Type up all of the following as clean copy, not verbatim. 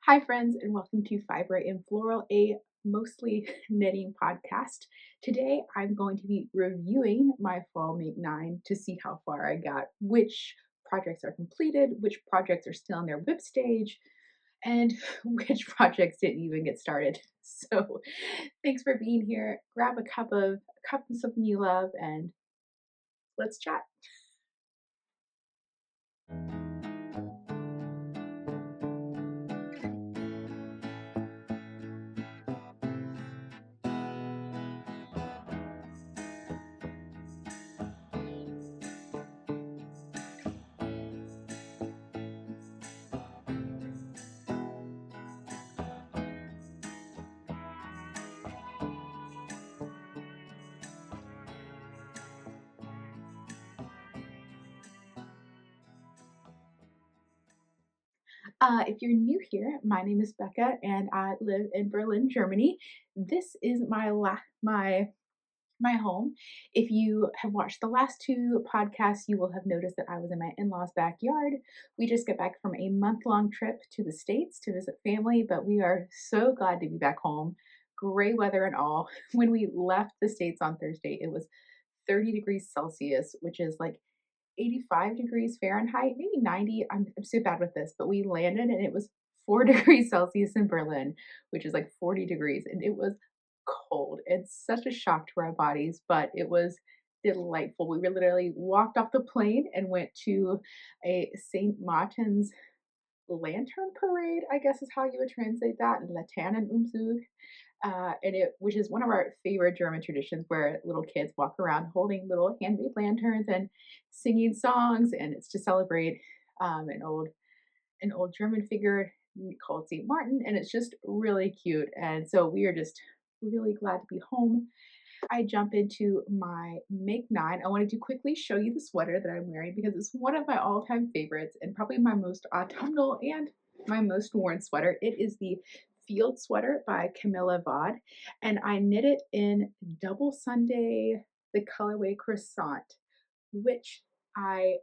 Hi, friends, and welcome to Fiber and Floral, a mostly knitting podcast. Today, I'm going to be reviewing my fall make 9 to see how far I got, which projects are completed, which projects are still in their whip stage, and which projects didn't even get started. So, thanks for being here. Grab a cup of something you love, and let's chat. If you're new here, my name is Becca, and I live in Berlin, Germany. This is my home. If you have watched the last two podcasts, you will have noticed that I was in my in-laws' backyard. We just got back from a month-long trip to the States to visit family, but we are so glad to be back home. Great weather and all. When we left the States on Thursday, it was 30 degrees Celsius, which is like 85 degrees Fahrenheit, maybe 90. I'm so bad with this, but we landed and it was 4 degrees Celsius in Berlin, which is like 40 degrees. And it was cold. It's such a shock to our bodies, but it was delightful. We were literally walked off the plane and went to a St. Martin's lantern parade, I guess is how you would translate that, Laternenumzug, and it which is one of our favorite German traditions where little kids walk around holding little handmade lanterns and singing songs, and it's to celebrate an old German figure called Saint Martin, and it's just really cute. And so we are just really glad to be home. I jump into my make 9. I wanted to quickly show you the sweater that I'm wearing because it's one of my all-time favorites and probably my most autumnal and my most worn sweater. It is the Field Sweater by Camilla Vaude, and I knit it in Double Sunday, the colorway Croissant, which I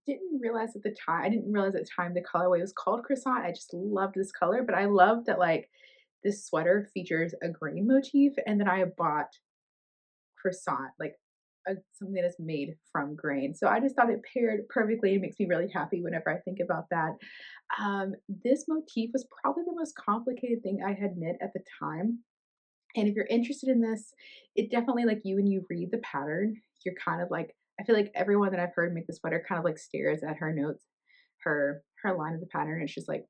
didn't realize at the time. I didn't realize at the time the colorway was called Croissant. I just loved this color, but I love that like this sweater features a grain motif, and then I bought croissant, like something that is made from grain. So I just thought it paired perfectly. It makes me really happy whenever I think about that. This motif was probably the most complicated thing I had knit at the time. And if you're interested in this, it definitely like you when you read the pattern, you're kind of like, I feel like everyone that I've heard make the sweater kind of like stares at her notes, her line of the pattern. It's just like,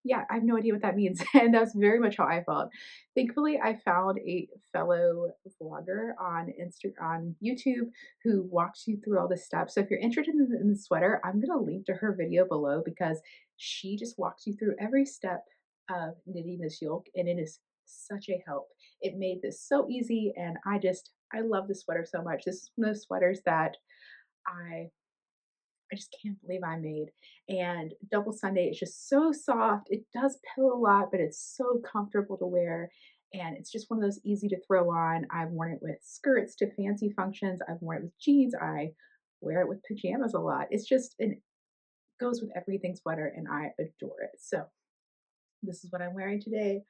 yeah, I have no idea what that means, and that's very much how I felt. Thankfully, I found a fellow vlogger on YouTube who walks you through all the steps. So if you're interested in the sweater, I'm gonna link to her video below because she just walks you through every step of knitting this yoke, and it is such a help. It made this so easy, and I love this sweater so much. This is one of those sweaters that I I just can't believe I made. And double Sunday is just so soft. It does pill a lot, but it's so comfortable to wear. And it's just one of those easy to throw on. I've worn it with skirts to fancy functions. I've worn it with jeans. I wear it with pajamas a lot. It's just it goes with everything sweater, and I adore it. So this is what I'm wearing today.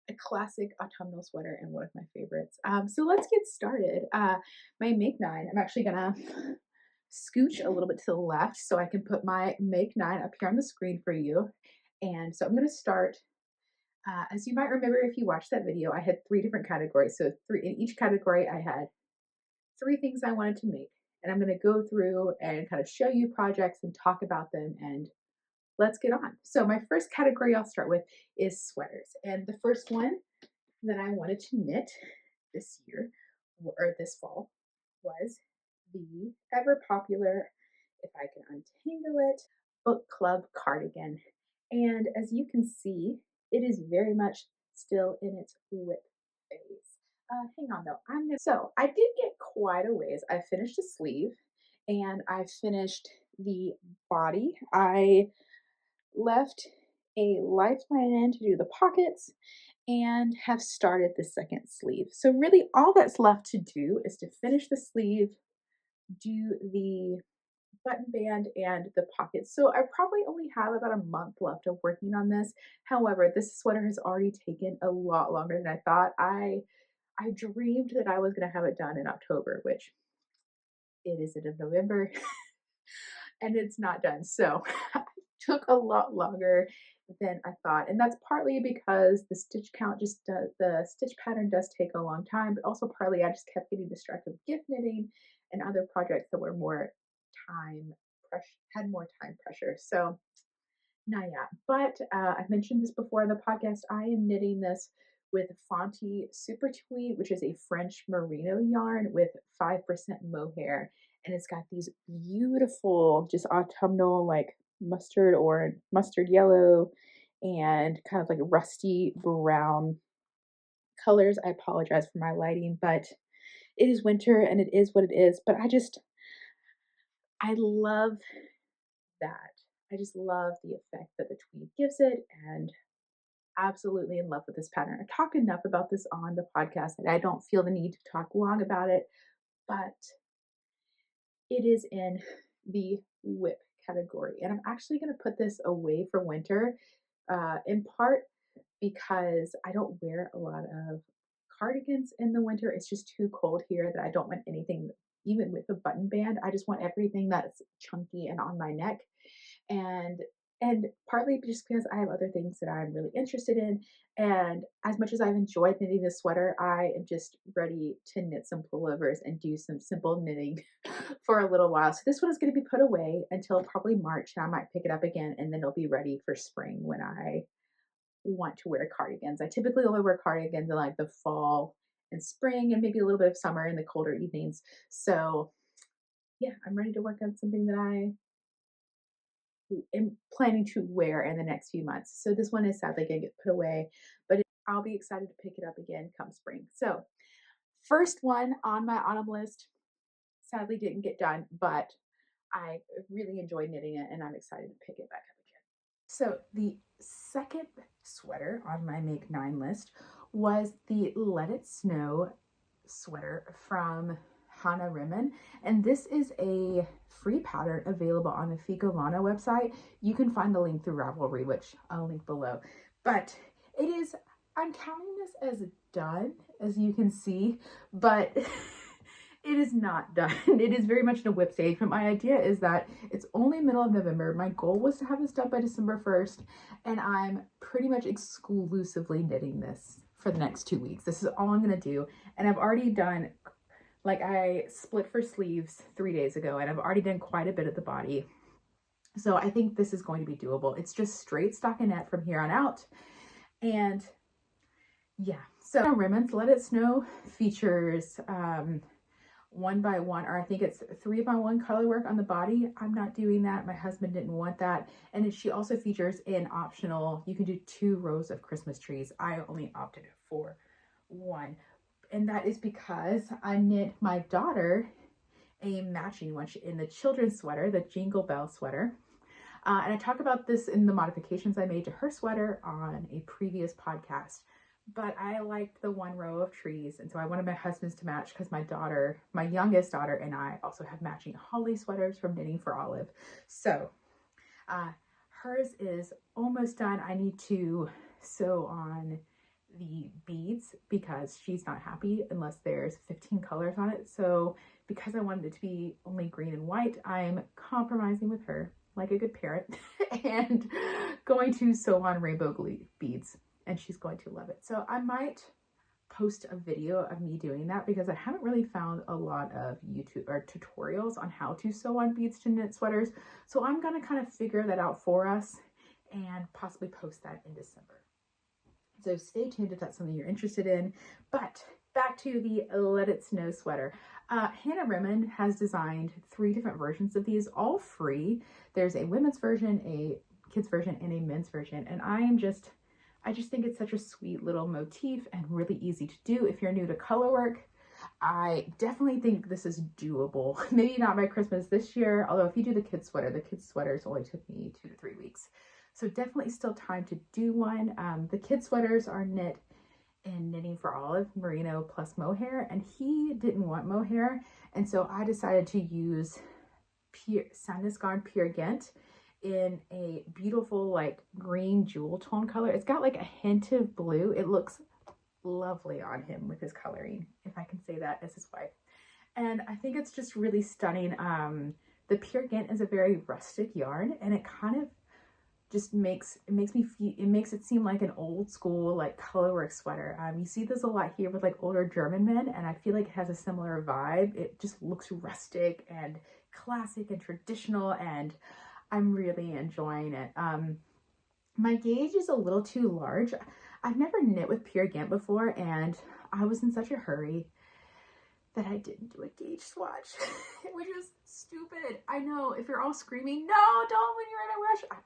A classic autumnal sweater and one of my favorites. So let's get started. My make 9, I'm actually gonna scooch a little bit to the left so I can put my make 9 up here on the screen for you. And so I'm going to start, as you might remember if you watched that video, I had 3 different categories. So three in each category, I had 3 things I wanted to make. And I'm going to go through and kind of show you projects and talk about them, and let's get on. So my first category I'll start with is sweaters. And the first one that I wanted to knit this year or this fall was the ever popular, if I can untangle it, book club cardigan. And as you can see, it is very much still in its whip phase. Hang on though, so I did get quite a ways. I finished a sleeve and I finished the body. I left a lifeline in to do the pockets and have started the second sleeve. So really all that's left to do is to finish the sleeve, do the button band and the pockets. So I probably only have about a month left of working on this. However, this sweater has already taken a lot longer than I thought. I dreamed that I was going to have it done in October, which it is end of November and it's not done. So it took a lot longer than I thought. And that's partly because the stitch count just does, the stitch pattern does take a long time, but also partly I just kept getting distracted with gift knitting and other projects that were more time pressure, had more time pressure. So not yet. But I've mentioned this before in the podcast. I am knitting this with Fonty Super Tweed, which is a French merino yarn with 5% mohair. And it's got these beautiful, just autumnal, like mustard or mustard yellow and kind of like rusty brown colors. I apologize for my lighting, but it is winter and it is what it is. But I love that. I just love the effect that the tweed gives it and absolutely in love with this pattern. I talk enough about this on the podcast that I don't feel the need to talk long about it, but it is in the whip category. And I'm actually going to put this away for winter, in part because I don't wear a lot of cardigans in the winter. It's just too cold here that I don't want anything, even with a button band. I just want everything that's chunky and on my neck. And partly just because I have other things that I'm really interested in. And as much as I've enjoyed knitting this sweater, I am just ready to knit some pullovers and do some simple knitting for a little while. So this one is going to be put away until probably March. And I might pick it up again and then it'll be ready for spring when I want to wear cardigans. I typically only wear cardigans in like the fall and spring and maybe a little bit of summer in the colder evenings. So yeah, I'm ready to work on something that I am planning to wear in the next few months. So this one is sadly going to get put away, but I'll be excited to pick it up again come spring. So first one on my autumn list sadly didn't get done, but I really enjoyed knitting it and I'm excited to pick it back up again. So the second sweater on my Make 9 list was the Let It Snow sweater from Hannah Rimmon, and this is a free pattern available on the Figolana website. You can find the link through Ravelry, which I'll link below. But it is, I'm counting this as done, as you can see, but it is not done. It is very much in a whip stage, but my idea is that it's only middle of November. My goal was to have this done by December 1st, and I'm pretty much exclusively knitting this for the next 2 weeks. This is all I'm going to do, and I've already done, like I split for sleeves 3 days ago, and I've already done quite a bit of the body. So I think this is going to be doable. It's just straight stockinette from here on out. And yeah, so Rimmon's Let It Snow features 1x1, or I think it's 3x1 color work on the body. I'm not doing that. My husband didn't want that. And she also features an optional, you can do 2 rows of Christmas trees. I only opted for 1. And that is because I knit my daughter a matching one in the children's sweater, the Jingle Bell sweater. And I talk about this in the modifications I made to her sweater on a previous podcast. But I liked the 1 row of trees. And so I wanted my husband's to match because my daughter, my youngest daughter, and I also have matching holly sweaters from Knitting for Olive. So hers is almost done. I need to sew on the beads because she's not happy unless there's 15 colors on it. So because I wanted it to be only green and white, I'm compromising with her like a good parent and going to sew on rainbow beads, and she's going to love it. So I might post a video of me doing that because I haven't really found a lot of YouTube or tutorials on how to sew on beads to knit sweaters. So I'm going to kind of figure that out for us and possibly post that in December. So stay tuned if that's something you're interested in. But back to the Let It Snow sweater. Hannah Rimmon has designed 3 different versions of these, all free. There's a women's version, a kids version, and a men's version. And I just think it's such a sweet little motif and really easy to do if you're new to color work. I definitely think this is doable. Maybe not by Christmas this year, although if you do the kids sweaters only took me 2 to 3 weeks. So definitely still time to do one. The kids sweaters are knit in Knitting for Olive, merino plus mohair, and he didn't want mohair. And so I decided to use Sandusgarn Pure Ghent in a beautiful like green jewel tone color. It's got like a hint of blue. It looks lovely on him with his coloring, if I can say that as his wife. And I think it's just really stunning. The Pure Ghent is a very rustic yarn, and it kind of just makes it seem like an old school like colorwork sweater. You see this a lot here with like older German men, and I feel like it has a similar vibe. It just looks rustic and classic and traditional, and I'm really enjoying it. My gauge is a little too large. I've never knit with Pure Ghent before, and I was in such a hurry that I didn't do a gauge swatch, which is stupid. I know, if you're all screaming, no, don't when you're in a rush.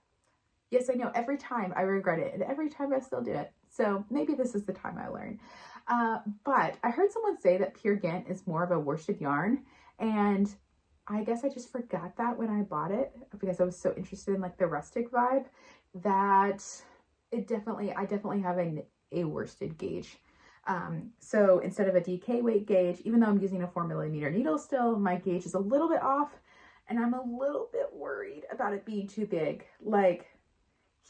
Yes, I know, every time I regret it, and every time I still do it. So maybe this is the time I learn. But I heard someone say that Pure Ghent is more of a worsted yarn, and I guess I just forgot that when I bought it because I was so interested in like the rustic vibe that I definitely have a worsted gauge. So instead of a DK weight gauge, even though I'm using a 4mm needle still, my gauge is a little bit off, and I'm a little bit worried about it being too big. Like,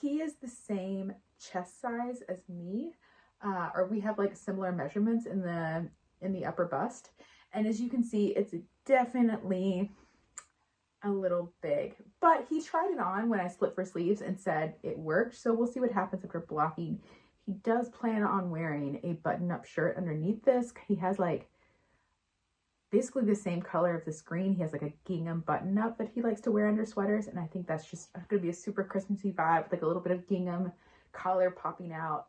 he is the same chest size as me, or we have like similar measurements in the upper bust. And as you can see, it's definitely a little big, but he tried it on when I split for sleeves and said it worked. So we'll see what happens after blocking. He does plan on wearing a button-up shirt underneath this. He has like basically the same color of the screen. He has like a gingham button-up that he likes to wear under sweaters, and I think that's just going to be a super Christmassy vibe with like a little bit of gingham collar popping out.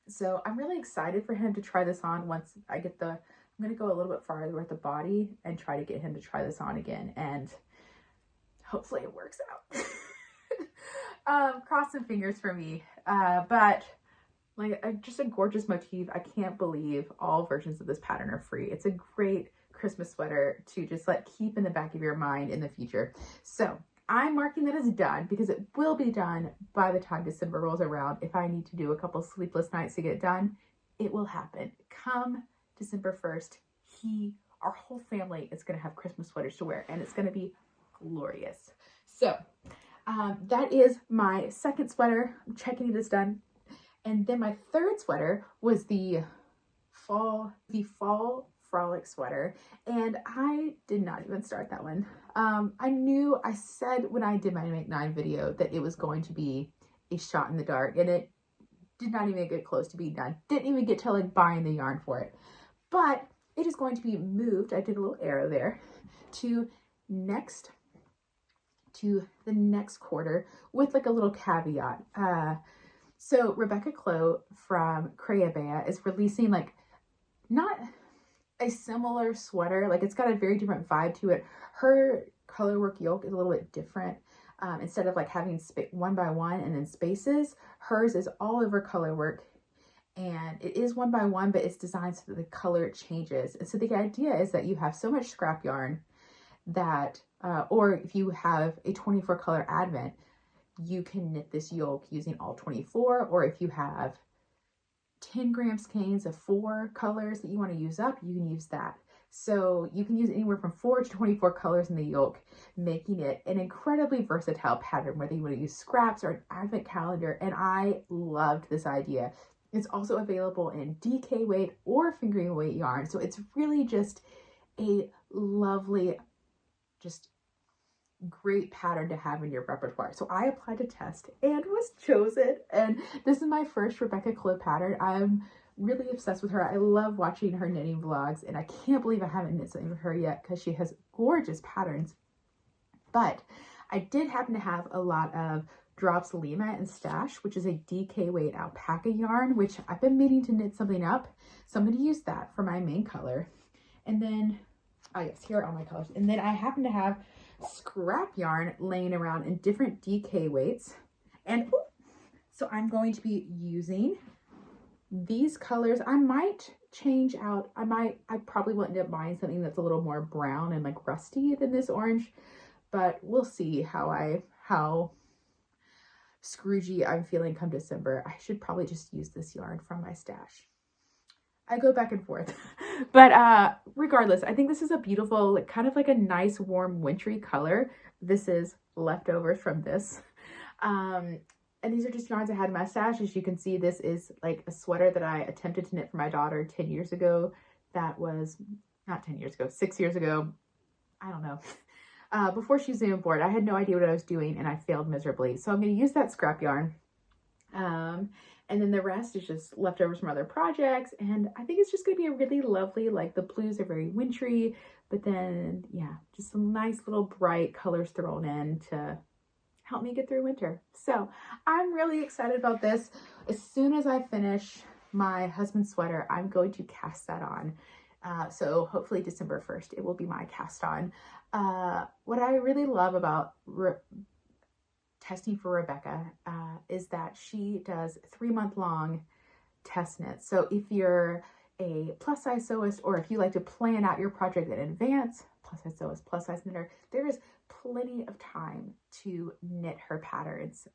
So I'm really excited for him to try this on once I get I'm going to go a little bit farther with the body and try to get him to try this on again, and hopefully it works out. Cross some fingers for me. But like just a gorgeous motif. I can't believe all versions of this pattern are free. It's a great Christmas sweater to just like keep in the back of your mind in the future. So I'm marking that as done because it will be done by the time December rolls around. If I need to do a couple sleepless nights to get it done, it will happen. Come December 1st, our whole family is going to have Christmas sweaters to wear, and it's going to be glorious. So that is my second sweater. I'm checking it is done. And then my third sweater was the fall frolic sweater, and I did not even start that one. I said when I did my Make 9 video that it was going to be a shot in the dark, and it did not even get close to being done. Didn't even get to like buying the yarn for it. But it is going to be moved, I did a little arrow there, to the next quarter with like a little caveat. So Rebecca Clow from Creabea is releasing like not a similar sweater, like it's got a very different vibe to it. Her colorwork yoke is a little bit different. Instead of like having one by one and then spaces, hers is all over colorwork, and it is one by one, but it's designed so that the color changes. And so the idea is that you have so much scrap yarn that, or if you have a 24 color advent, you can knit this yoke using all 24, or if you have 10 gram skeins of 4 colors that you want to use up, you can use that. So you can use anywhere from 4 to 24 colors in the yoke, making it an incredibly versatile pattern, whether you want to use scraps or an advent calendar. And I loved this idea. It's also available in DK weight or fingering weight yarn. So it's really just a lovely, just great pattern to have in your repertoire. So I applied to test and was chosen, and this is my first Rebecca Clow pattern. I'm really obsessed with her. I love watching her knitting vlogs, and I can't believe I haven't knit something with her yet because she has gorgeous patterns. But I did happen to have a lot of Drops Lima and Stash, which is a DK weight alpaca yarn, which I've been meaning to knit something up, so I'm going to use that for my main color. And then, oh yes, here are all my colors. And then I happen to have scrap yarn laying around in different DK weights, and so I'm going to be using these colors. I might change out, I probably will end up buying something that's a little more brown and like rusty than this orange, but we'll see how Scroogey I'm feeling come December. I should probably just use this yarn from my stash. I go back and forth. But regardless, I think this is a beautiful, like, kind of like a nice, warm, wintry color. This is leftovers from this. And these are just yarns I had in my stash. As you can see, this is like a sweater that I attempted to knit for my daughter 10 years ago. That was not 10 years ago, 6 years ago. I don't know. Before she was even born, I had no idea what I was doing and I failed miserably. So I'm going to use that scrap yarn. And then the rest is just leftovers from other projects. And I think it's just going to be a really lovely, like the blues are very wintry, but then, yeah, just some nice little bright colors thrown in to help me get through winter. So I'm really excited about this. As soon as I finish my husband's sweater, I'm going to cast that on. So hopefully December 1st, it will be my cast on. What I really love about testing for Rebecca is that she does 3-month-long test knits. So if you're a plus size sewist, or if you like to plan out your project in advance, plus size sewist, plus size knitter, there is plenty of time to knit her patterns.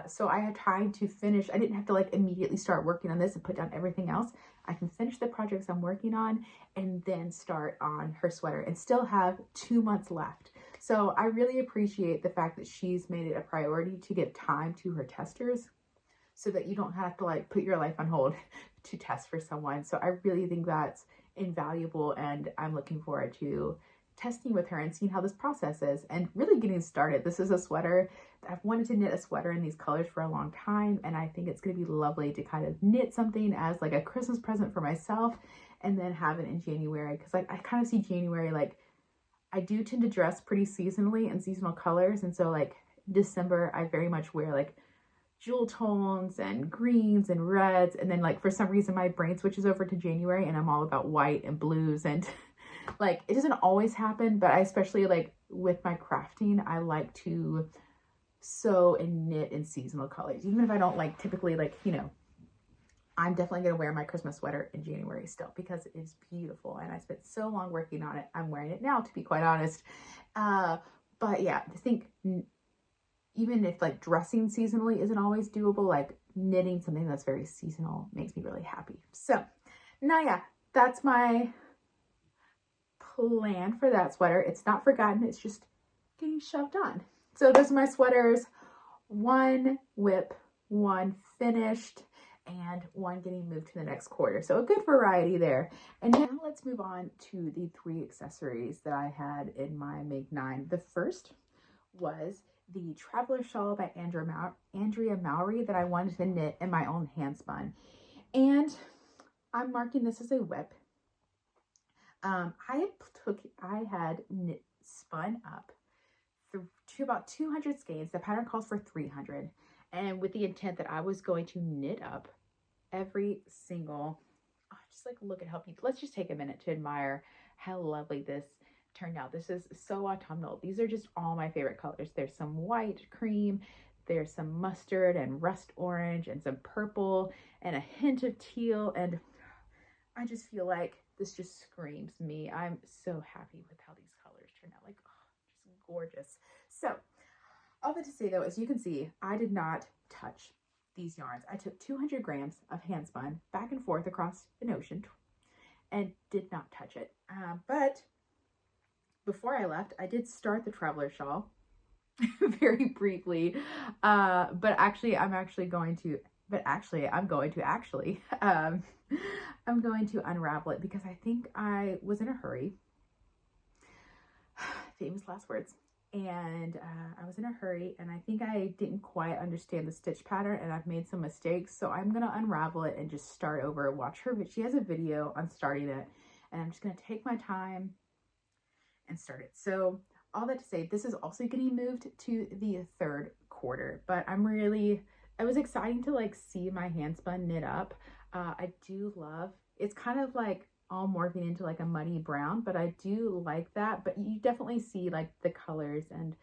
So I had time to finish. I didn't have to like immediately start working on this and put down everything else. I can finish the projects I'm working on and then start on her sweater and still have 2 months left. So I really appreciate the fact that she's made it a priority to give time to her testers so that you don't have to like put your life on hold to test for someone. So I really think that's invaluable, and I'm looking forward to testing with her and seeing how this process is and really getting started. This is a sweater that I've wanted to knit a sweater in these colors for a long time, and I think it's going to be lovely to kind of knit something as like a Christmas present for myself and then have it in January, because like I kind of see January, like I do tend to dress pretty seasonally in seasonal colors, and so like December I very much wear like jewel tones and greens and reds, and then like for some reason my brain switches over to January and I'm all about white and blues, and like it doesn't always happen, but I especially like with my crafting, I like to sew and knit in seasonal colors, even if I don't like typically like, you know, I'm definitely going to wear my Christmas sweater in January still because it is beautiful and I spent so long working on it. I'm wearing it now, to be quite honest. But yeah, I think even if like dressing seasonally isn't always doable, like knitting something that's very seasonal makes me really happy. So now, yeah, that's my plan for that sweater. It's not forgotten. It's just getting shoved on. So those are my sweaters. 1 whip, 1 finished, and 1 getting moved to the next quarter. So a good variety there. And now let's move on to the 3 accessories that I had in my Make 9. The first was the Traveler Shawl by Andrea Mowry that I wanted to knit in my own hand spun. And I'm marking this as a whip. I had spun up to about 200 skeins. The pattern calls for 300, and with the intent that I was going to knit up every single, just like look at how beautiful. Let's just take a minute to admire how lovely this turned out. This is so autumnal. These are just all my favorite colors. There's some white cream, there's some mustard and rust orange and some purple and a hint of teal, and I just feel like this just screams me. I'm so happy with how these colors turned out. Like, oh, just gorgeous. So all that to say though, as you can see, I did not touch these yarns. I took 200 grams of hand spun back and forth across an ocean and did not touch it. But before I left, I did start the Traveler Shawl very briefly. But actually, I'm going to unravel it because I think I was in a hurry. Famous last words. And I was in a hurry and I think I didn't quite understand the stitch pattern and I've made some mistakes. So I'm going to unravel it and just start over and watch her. But she has a video on starting it and I'm just going to take my time and start it. So all that to say, this is also getting moved to the 3rd quarter, but it was exciting to like see my hand spun knit up. I do love, it's kind of like all morphing into like a muddy brown, but I do like that. But you definitely see like the colors, and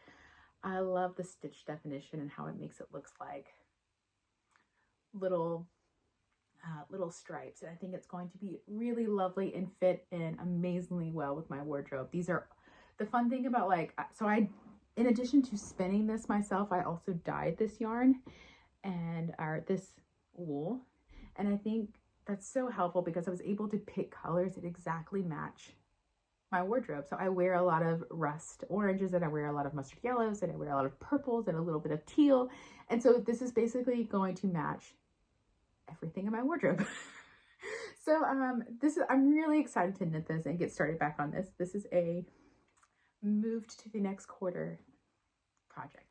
I love the stitch definition and how it makes it looks like little stripes. And I think it's going to be really lovely and fit in amazingly well with my wardrobe. These are the fun thing about like, so in addition to spinning this myself, I also dyed this yarn and this wool. And I think that's so helpful because I was able to pick colors that exactly match my wardrobe. So I wear a lot of rust oranges, and I wear a lot of mustard yellows, and I wear a lot of purples and a little bit of teal. And so this is basically going to match everything in my wardrobe. So I'm really excited to knit this and get started back on this. This is a moved to the next quarter project.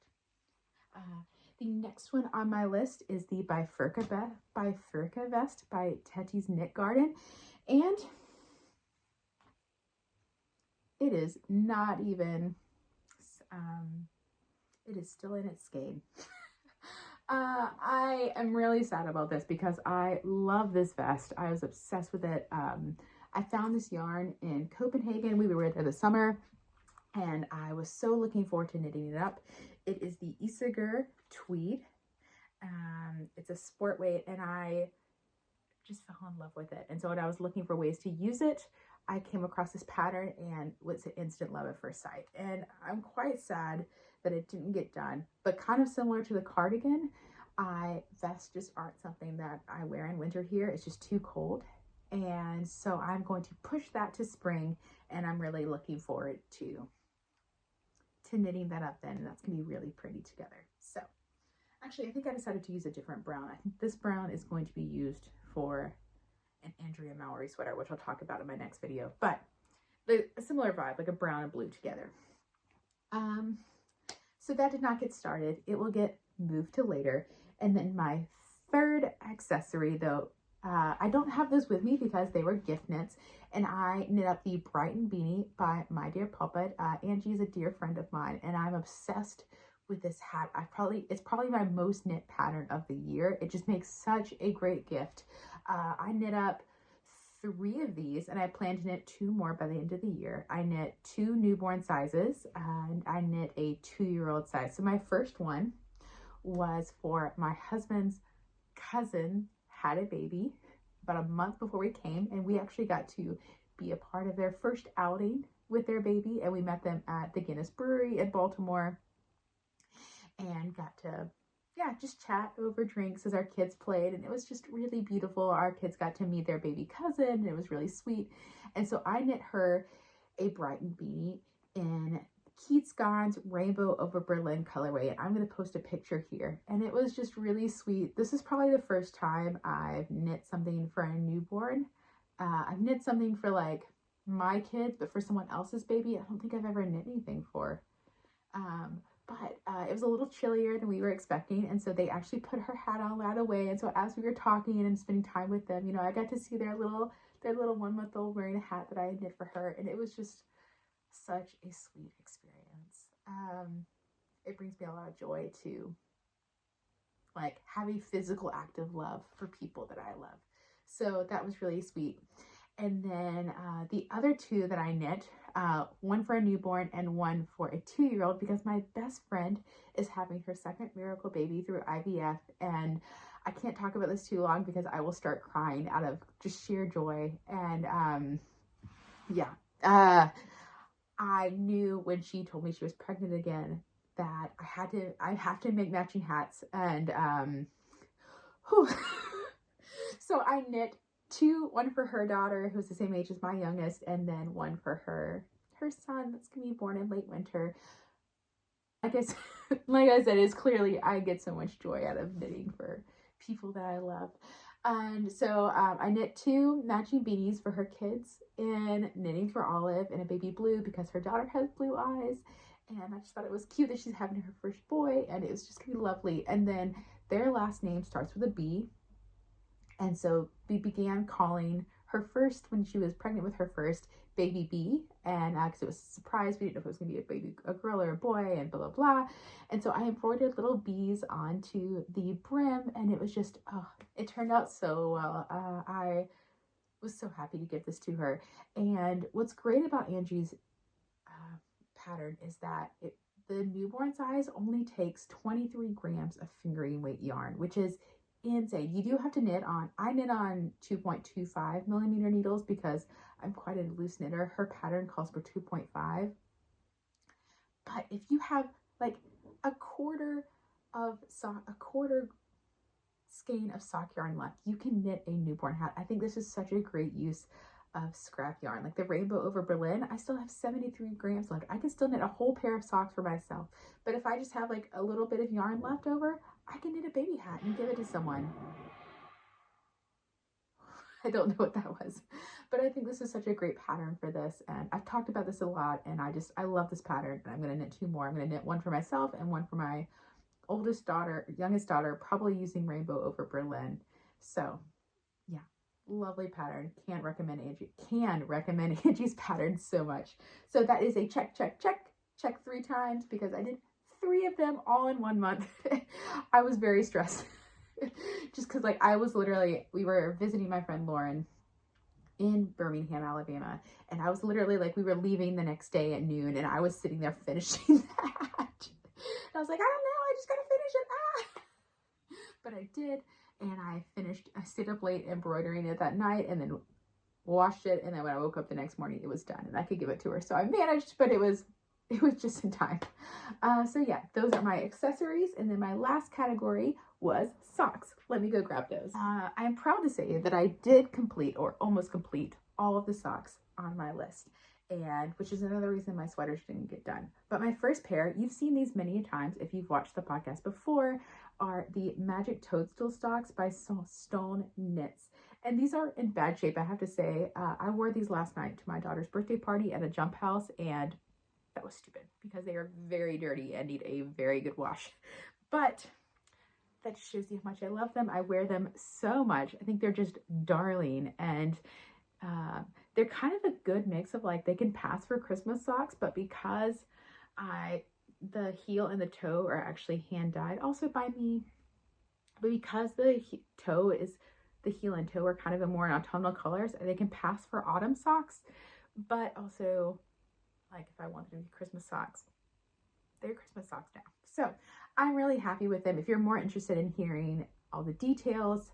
The next one on my list is the Bifurca Vest by Tetty's Knit Garden. And it is not even, it is still in its skein. I am really sad about this because I love this vest. I was obsessed with it. I found this yarn in Copenhagen. We were there this summer, and I was so looking forward to knitting it up. It is the Isager Tweed. It's a sport weight, and I just fell in love with it. And so when I was looking for ways to use it, I came across this pattern and was an instant love at first sight. And I'm quite sad that it didn't get done, but kind of similar to the cardigan, vests just aren't something that I wear in winter here. It's just too cold. And so I'm going to push that to spring, and I'm really looking forward to knitting that up then, and that's gonna be really pretty together. So actually, I think I decided to use a different brown. I think this brown is going to be used for an Andrea Mallory sweater, which I'll talk about in my next video, but a similar vibe, like a brown and blue together. So that did not get started. It will get moved to later. And then my third accessory, though, I don't have those with me because they were gift knits, and I knit up the Brighton beanie by My Dear Puppet. Angie is a dear friend of mine, and I'm obsessed with this hat. It's probably my most knit pattern of the year. It just makes such a great gift. I knit up 3 of these, and I plan to knit 2 more by the end of the year. I knit 2 newborn sizes, and I knit a 2-year-old size. So my first one was for my husband's cousin had a baby about a month before we came, and we actually got to be a part of their first outing with their baby, and we met them at the Guinness Brewery in Baltimore and got to just chat over drinks as our kids played, and it was just really beautiful. Our kids got to meet their baby cousin, and it was really sweet. And so I knit her a Brighton beanie in Keats Gaughan's Rainbow Over Berlin colorway, and I'm going to post a picture here, and it was just really sweet. This is probably the first time I've knit something for a newborn. I've knit something for like my kids, but for someone else's baby, I don't think I've ever knit anything for. But it was a little chillier than we were expecting, and so they actually put her hat on right away. And so as we were talking and spending time with them, I got to see their little 1-month-old wearing a hat that I had knit for her, and it was just such a sweet experience. It brings me a lot of joy to like have a physical act of love for people that I love. So that was really sweet. And then the other 2 that I knit, one for a newborn and one for a 2-year-old, because my best friend is having her second miracle baby through IVF, and I can't talk about this too long because I will start crying out of just sheer joy. And I knew when she told me she was pregnant again that I have to make matching hats, and so I knit 2, one for her daughter who's the same age as my youngest, and then one for her son that's gonna be born in late winter. I guess like I said, it's clearly I get so much joy out of knitting for people that I love. And so I knit 2 matching beanies for her kids in Knitting for Olive in a baby blue because her daughter has blue eyes, and I just thought it was cute that she's having her first boy, and it was just gonna be lovely. And then their last name starts with a B, and so we began calling her first, when she was pregnant with her first, Baby B, and because it was a surprise, we didn't know if it was gonna be a girl or a boy, and blah blah blah. And so I embroidered little bees onto the brim, and it was just it turned out so well. I was so happy to give this to her. And what's great about Angie's pattern is that the newborn size only takes 23 grams of fingering weight yarn, which is insane. You do have to knit on, I knit on 2.25 millimeter needles because I'm quite a loose knitter. Her pattern calls for 2.5. But if you have like a quarter skein of sock yarn left. You can knit a newborn hat. I think this is such a great use of scrap yarn. Like the Rainbow over Berlin, I still have 73 grams left. I can still knit a whole pair of socks for myself. But if I just have like a little bit of yarn left over, I can knit a baby hat and give it to someone. I don't know what that was, but I think this is such a great pattern for this. And I've talked about this a lot, and I love this pattern. And I'm going to knit 2 more. I'm going to knit one for myself and one for my youngest daughter, probably using Rainbow over Berlin. So yeah, lovely pattern. Can recommend Angie's pattern so much. So that is a check 3 times, because I did 3 of them all in 1 month. I was very stressed just because like we were visiting my friend Lauren in Birmingham, Alabama, and I was literally like, we were leaving the next day at noon, and I was sitting there finishing that. And I was like, I don't know, I just gotta finish it. But I did, and I stayed up late embroidering it that night, and then washed it, and then when I woke up the next morning, it was done, and I could give it to her. So I managed, but it was just in time. So yeah, those are my accessories. And then my last category was socks. Let me go grab those. I am proud to say that I did complete, or almost complete, all of the socks on my list, and which is another reason my sweaters didn't get done. But my first pair, you've seen these many times if you've watched the podcast before, are the Magic Toadstool socks by Stone Knits. And these are in bad shape, I have to say. I wore these last night to my daughter's birthday party at a jump house, and that was stupid because they are very dirty and need a very good wash. But that shows you how much I love them. I wear them so much. I think they're just darling, and they're kind of a good mix of like, they can pass for Christmas socks, but because the heel and the toe are actually hand dyed also by me, but because the heel and toe are kind of a more autumnal colors, they can pass for autumn socks. But also, like, if I wanted to be Christmas socks, they're Christmas socks now. So I'm really happy with them. If you're more interested in hearing all the details,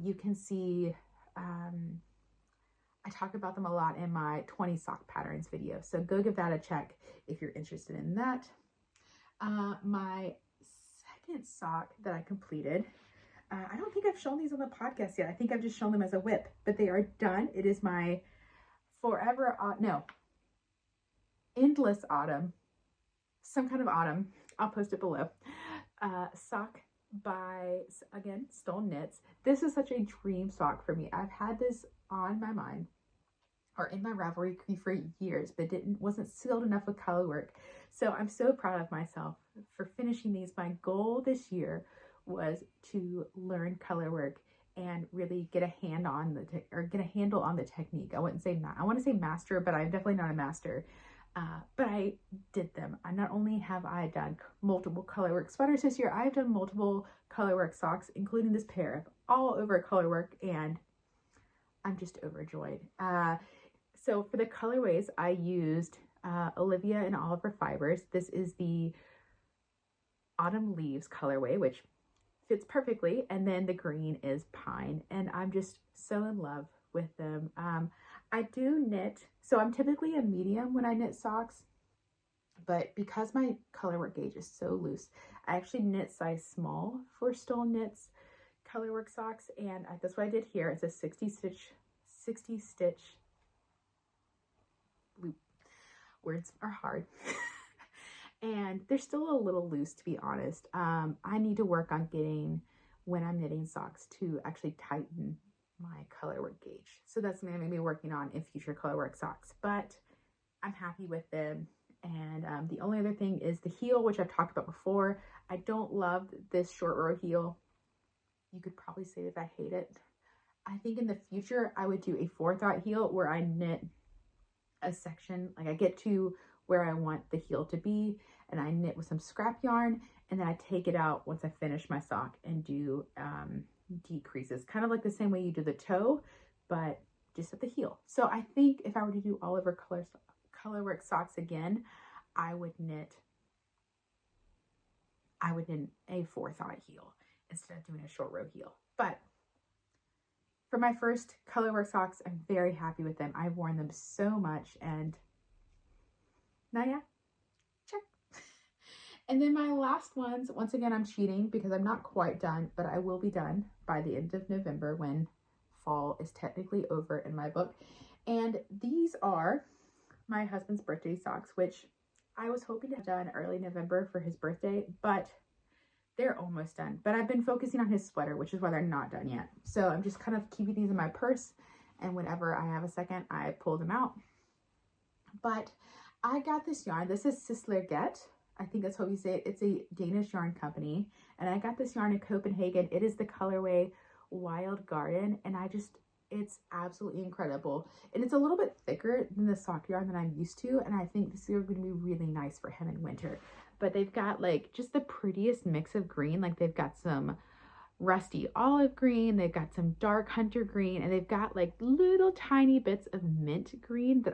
you can see, I talk about them a lot in my 20 sock patterns video. So go give that a check if you're interested in that. My second sock that I completed, I don't think I've shown these on the podcast yet. I think I've just shown them as a whip, but they are done. It is my Endless Autumn, some kind of autumn, I'll post it below, sock by, again, Stone Knits. This is such a dream sock for me. I've had this on my mind, or in my Ravelry for years, but wasn't sealed enough with color work. So I'm so proud of myself for finishing these. My goal this year was to learn color work and really get a handle on the technique. I wouldn't say I want to say master, but I'm definitely not a master. But I did them. Not only have I done multiple colorwork sweaters this year, I've done multiple colorwork socks, including this pair, all over colorwork, and I'm just overjoyed. So for the colorways, I used Olivia and Oliver Fibers. This is the Autumn Leaves colorway, which fits perfectly, and then the green is Pine, and I'm just so in love with them. I do knit, so I'm typically a medium when I knit socks, but because my colorwork gauge is so loose, I actually knit size small for Stone Knits colorwork socks, and that's what I did here. It's a 60 stitch loop. Words are hard. And they're still a little loose, to be honest. I need to work on getting, when I'm knitting socks, to actually tighten my colorwork gauge. So that's something I'm going to be working on in future colorwork socks, but I'm happy with them. And the only other thing is the heel, which I've talked about before. I don't love this short row heel. You could probably say that I hate it. I think in the future I would do a 4-aught heel where I knit a section, like I get to where I want the heel to be, and I knit with some scrap yarn, and then I take it out once I finish my sock and do decreases, kind of like the same way you do the toe, but just at the heel. So I think if I were to do all over colorwork socks again, I would knit a 4-aught heel instead of doing a short row heel. But for my first colorwork socks, I'm very happy with them. I've worn them so much, and now yeah, check. And then my last ones, once again, I'm cheating because I'm not quite done, but I will be done by the end of November when fall is technically over in my book. And these are my husband's birthday socks, which I was hoping to have done early November for his birthday, but they're almost done. But I've been focusing on his sweater, which is why they're not done yet. So I'm just kind of keeping these in my purse. And whenever I have a second, I pull them out. But I got this yarn. This is Sislerget. I think that's how you say it. It's a Danish yarn company. And I got this yarn in Copenhagen. It is the colorway Wild Garden. And it's absolutely incredible. And it's a little bit thicker than the sock yarn that I'm used to. And I think this is going to be really nice for him in winter. But they've got like just the prettiest mix of green. Like they've got some rusty olive green, they've got some dark hunter green, and they've got like little tiny bits of mint green that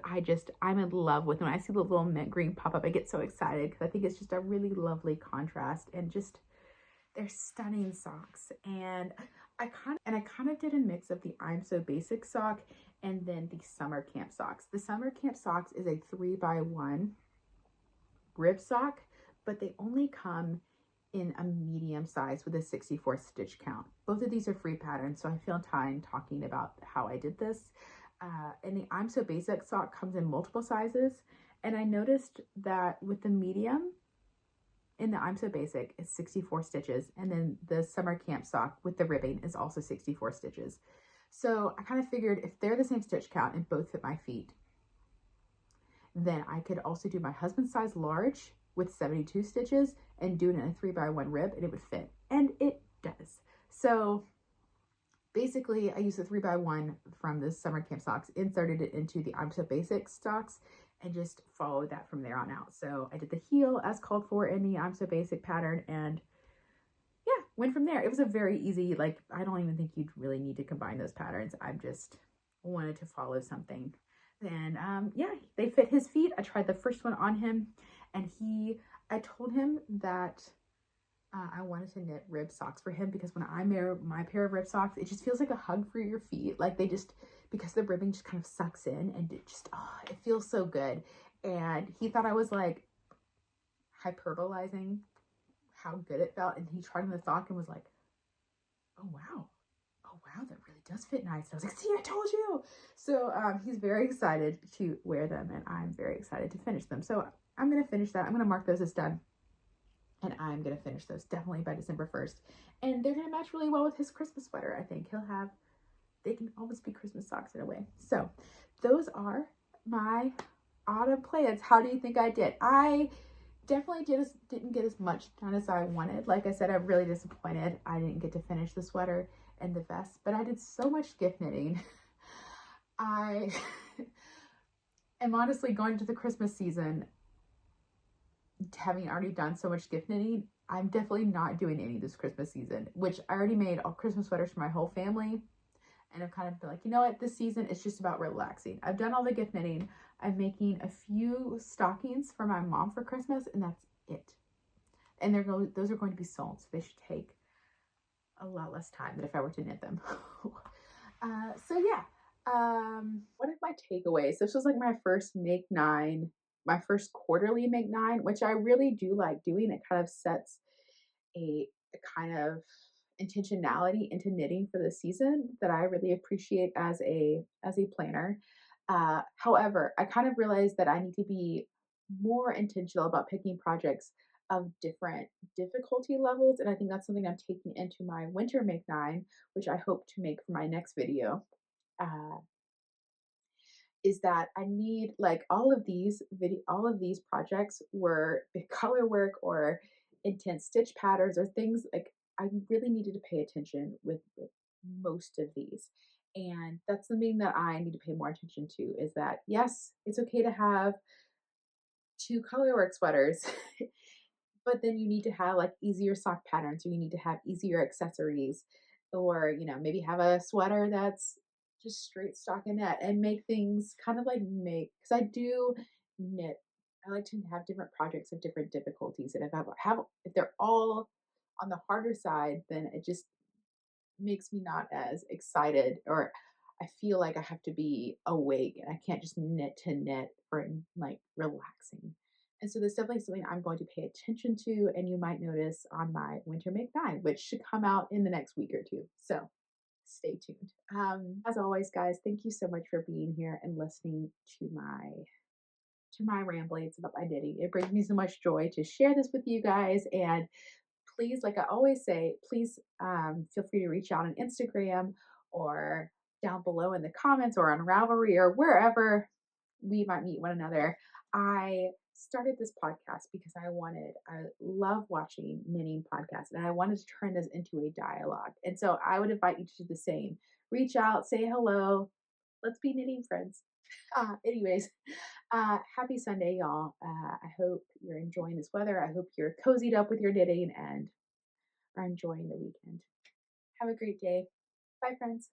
I'm in love with. When I see the little mint green pop up, I get so excited because I think it's just a really lovely contrast, and just they're stunning socks. And I kind of did a mix of the I'm So Basic sock and then the summer camp socks. The summer camp socks is a 3x1 rib sock, but they only come in a medium size with a 64 stitch count. Both of these are free patterns, so I feel fine talking about how I did this. And the I'm So Basic sock comes in multiple sizes, and I noticed that with the medium in the I'm So Basic it's 64 stitches, and then the summer camp sock with the ribbing is also 64 stitches. So I kind of figured if they're the same stitch count and both fit my feet, then I could also do my husband's size large with 72 stitches and do it in a 3x1 rib, and it would fit. And it does. So basically I used the 3x1 from the summer camp socks, inserted it into the I'm So Basic socks, and just followed that from there on out. So I did the heel as called for in the I'm So Basic pattern, and yeah, went from there. It was a very easy, like, I don't even think you'd really need to combine those patterns. I just wanted to follow something. And yeah, they fit his feet. I tried the first one on him, and I told him that I wanted to knit rib socks for him because when I wear my pair of rib socks, it just feels like a hug for your feet. Like because the ribbing just kind of sucks in, and it feels so good. And he thought I was like hyperbolizing how good it felt. And he tried on the sock and was like, oh wow, that really does fit nice. And I was like, see, I told you. So he's very excited to wear them, and I'm very excited to finish them. So I'm going to finish that. I'm going to mark those as done, and I'm going to finish those definitely by December 1st. And they're going to match really well with his Christmas sweater. I think they can always be Christmas socks in a way. So those are my autumn plans. How do you think I did? I definitely didn't get as much done as I wanted. Like I said, I'm really disappointed I didn't get to finish the sweater and the vest, but I did so much gift knitting. I am honestly going to the Christmas season, having already done so much gift knitting. I'm definitely not doing any this Christmas season, which I already made all Christmas sweaters for my whole family. And I've kind of been like, you know what, this season it's just about relaxing. I've done all the gift knitting. I'm making a few stockings for my mom for Christmas, and that's it. And those are going to be sewn, so they should take a lot less time than if I were to knit them. So yeah, what are my takeaways? This was like my first Make 9, my first quarterly Make 9, which I really do like doing. It kind of sets a kind of intentionality into knitting for the season that I really appreciate as a planner. However, I kind of realized that I need to be more intentional about picking projects of different difficulty levels, and I think that's something I'm taking into my winter Make 9, which I hope to make for my next video. Uh, is that I need, like, all of these projects were big color work or intense stitch patterns or things like I really needed to pay attention with most of these. And that's something that I need to pay more attention to, is that yes, it's okay to have two colorwork sweaters, but then you need to have like easier sock patterns, or you need to have easier accessories, or maybe have a sweater that's just straight stockinette, and make things kind of like because I do knit. I like to have different projects of different difficulties, and if they're all on the harder side, then it just makes me not as excited, or I feel like I have to be awake and I can't just knit to knit for like relaxing. And so that's definitely something I'm going to pay attention to, and you might notice on my winter make 9, which should come out in the next week or 2. So stay tuned. As always, guys, thank you so much for being here and listening to my ramblings about my knitting. It brings me so much joy to share this with you guys. And please, like I always say, please feel free to reach out on Instagram or down below in the comments or on Ravelry or wherever we might meet one another. I started this podcast because I love watching knitting podcasts and I wanted to turn this into a dialogue. And so I would invite you to do the same. Reach out, say hello. Let's be knitting friends. Anyways, happy Sunday, y'all. I hope you're enjoying this weather. I hope you're cozied up with your knitting and are enjoying the weekend. Have a great day. Bye, friends.